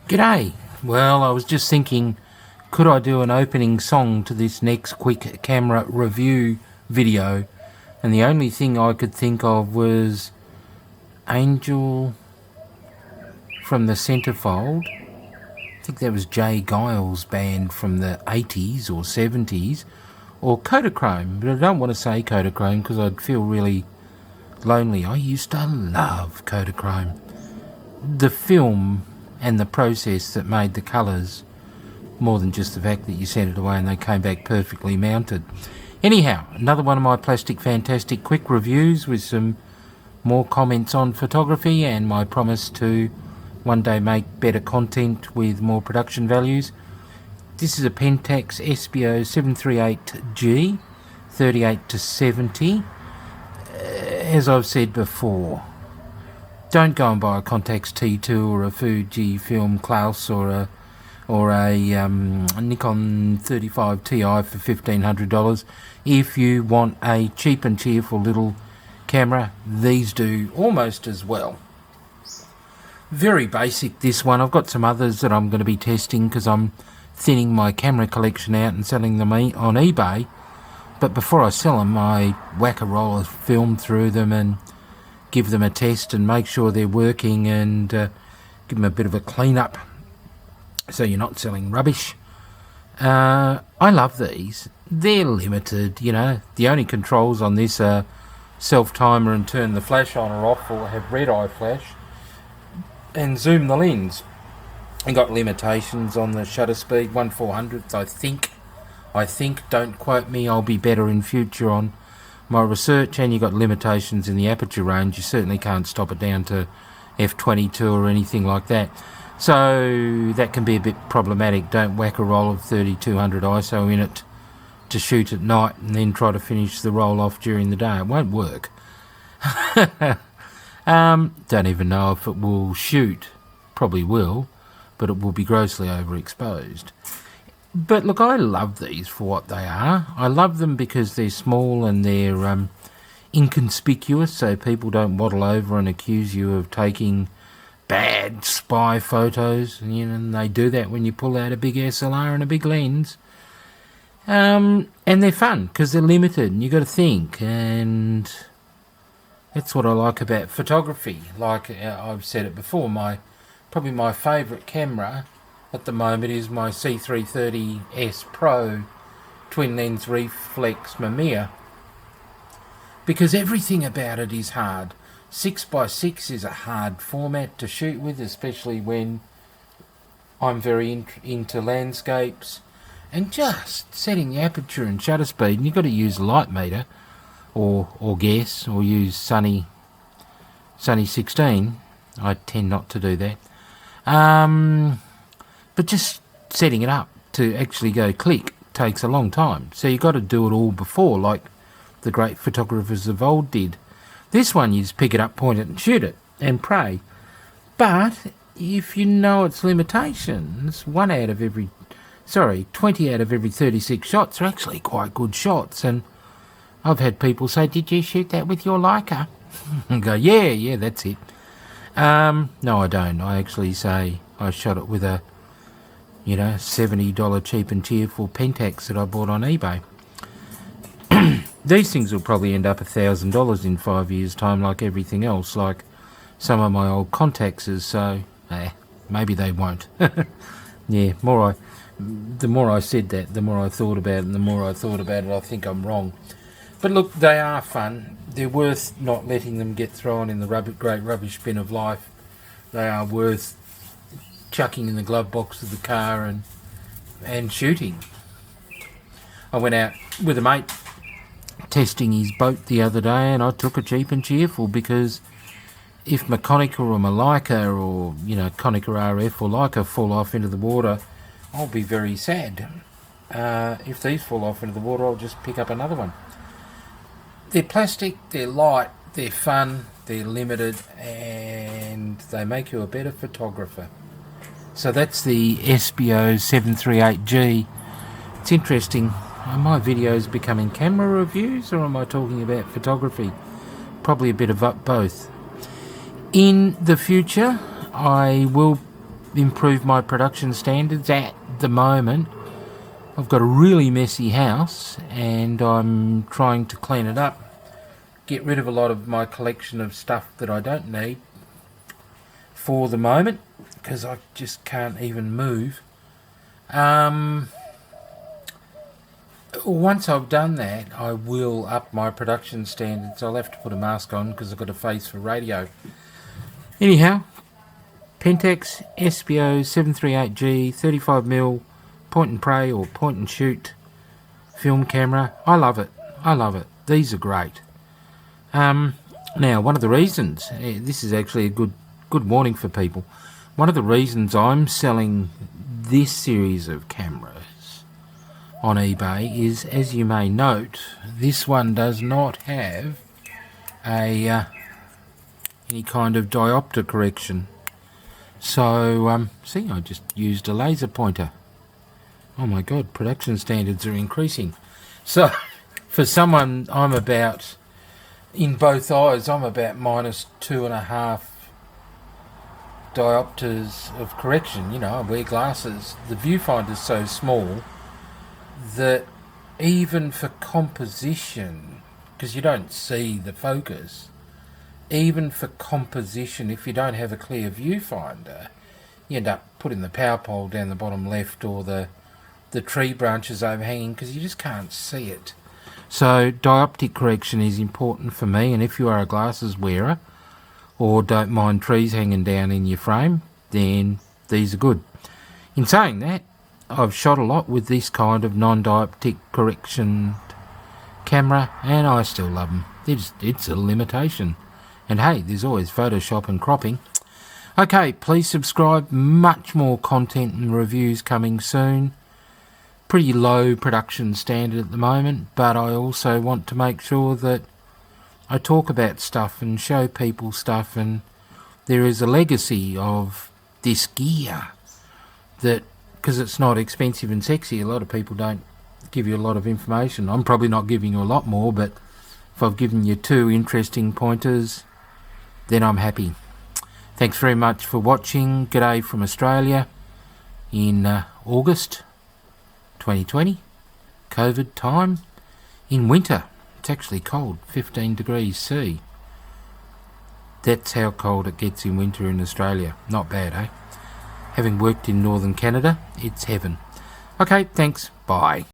G'day. Well, I was just thinking, could I do an opening song to this next quick camera review video? And the only thing I could think of was Angel from the Centerfold. I think that was Jay Giles' band from the 80s or 70s. Or Kodachrome, but I don't want to say Kodachrome because I'd feel really lonely. I used to love Kodachrome. The film and the process that made the colours, more than just the fact that you sent it away and they came back perfectly mounted. Anyhow, another one of my Plastic Fantastic quick reviews with some more comments on photography and my promise to one day make better content with more production values. This is a Pentax Espio 738G, 38-70. As I've said before, don't go and buy a Contax T2 or a Fujifilm Klaus or a Nikon 35 Ti for $1,500. If you want a cheap and cheerful little camera, these do almost as well. Very basic, this one. I've got some others that I'm going to be testing because I'm thinning my camera collection out and selling them on eBay. But before I sell them, I whack a roll of film through them and give them a test and make sure they're working and give them a bit of a clean up so you're not selling rubbish. I love these. They're limited, you know. The only controls on this are self-timer and turn the flash on or off, or have red eye flash, and zoom the lens. I got limitations on the shutter speed, 1/400th I think, don't quote me, I'll be better in future on my research. And you got limitations in the aperture range. You certainly can't stop it down to f22 or anything like that, so that can be a bit problematic. Don't whack a roll of 3200 ISO in it to shoot at night and then try to finish the roll off during the day. It won't work. Don't even know if it will shoot. Probably will, but it will be grossly overexposed. But look, I love these for what they are. I love them because they're small and they're inconspicuous, so people don't waddle over and accuse you of taking bad spy photos. And they do that when you pull out a big SLR and a big lens. And they're fun because they're limited and you got to think, and that's what I like about photography. Like I've said it before, probably my favourite camera at the moment is my C330S Pro twin lens reflex Mamiya, because everything about it is hard. 6x6 is a hard format to shoot with, especially when I'm very into landscapes, and just setting the aperture and shutter speed. And you've got to use a light meter or guess, or use Sunny 16. I tend not to do that. But just setting it up to actually go click takes a long time. So you've got to do it all before, like the great photographers of old did. This one, you just pick it up, point it and shoot it and pray. But if you know its limitations, 20 out of every 36 shots are actually quite good shots. And I've had people say, did you shoot that with your Leica? And go, yeah, that's it. No, I don't. I actually say I shot it with a $70 cheap and cheerful Pentax that I bought on eBay. These things will probably end up $1,000 in 5 years' time, like everything else, like some of my old Contaxes. So maybe they won't. Yeah, the more I said that, the more I thought about it, and the more I thought about it, I think I'm wrong. But look, they are fun. They're worth not letting them get thrown in the great rubbish bin of life. They are worth chucking in the glove box of the car and shooting. I went out with a mate testing his boat the other day, and I took a cheap and cheerful, because if my Konica or my Leica or Konica RF or Leica fall off into the water, I'll be very sad. If these fall off into the water, I'll just pick up another one. They're plastic, they're light, they're fun, they're limited, and they make you a better photographer. So that's the Espio 738G. It's interesting. Are my videos becoming camera reviews, or am I talking about photography? Probably a bit of both. In the future, I will improve my production standards. At the moment, I've got a really messy house and I'm trying to clean it up, get rid of a lot of my collection of stuff that I don't need for the moment, because I just can't even move. Once I've done that, I will up my production standards. I'll have to put a mask on because I've got a face for radio. Anyhow, Pentax Espio 738G 35mm point and pray or point and shoot film camera. I love it. I love it. These are great. Now, one of the reasons, this is actually a good warning for people. One of the reasons I'm selling this series of cameras on eBay is, as you may note, this one does not have a any kind of dioptic correction. So, see, I just used a laser pointer. Oh my God, production standards are increasing. So, for someone, I'm about, in both eyes, I'm about -2.5 diopters of correction. You know, I wear glasses. The viewfinder is so small that even for composition, because you don't see the focus, even for composition, if you don't have a clear viewfinder, you end up putting the power pole down the bottom left or the tree branches overhanging because you just can't see it. So dioptic correction is important for me, and if you are a glasses wearer or don't mind trees hanging down in your frame, then these are good. In saying that, I've shot a lot with this kind of non-dioptic correction camera and I still love them. It's a limitation. And hey, there's always Photoshop and cropping. Okay, please subscribe. Much more content and reviews coming soon. Pretty low production standard at the moment, but I also want to make sure that I talk about stuff and show people stuff, and there is a legacy of this gear that, because it's not expensive and sexy, a lot of people don't give you a lot of information. I'm probably not giving you a lot more, but if I've given you 2 interesting pointers, then I'm happy. Thanks very much for watching. G'day from Australia in August 2020, COVID time, in winter. It's actually cold, 15 degrees C. That's how cold it gets in winter in Australia. Not bad, eh? Having worked in northern Canada, it's heaven. Okay, thanks. Bye.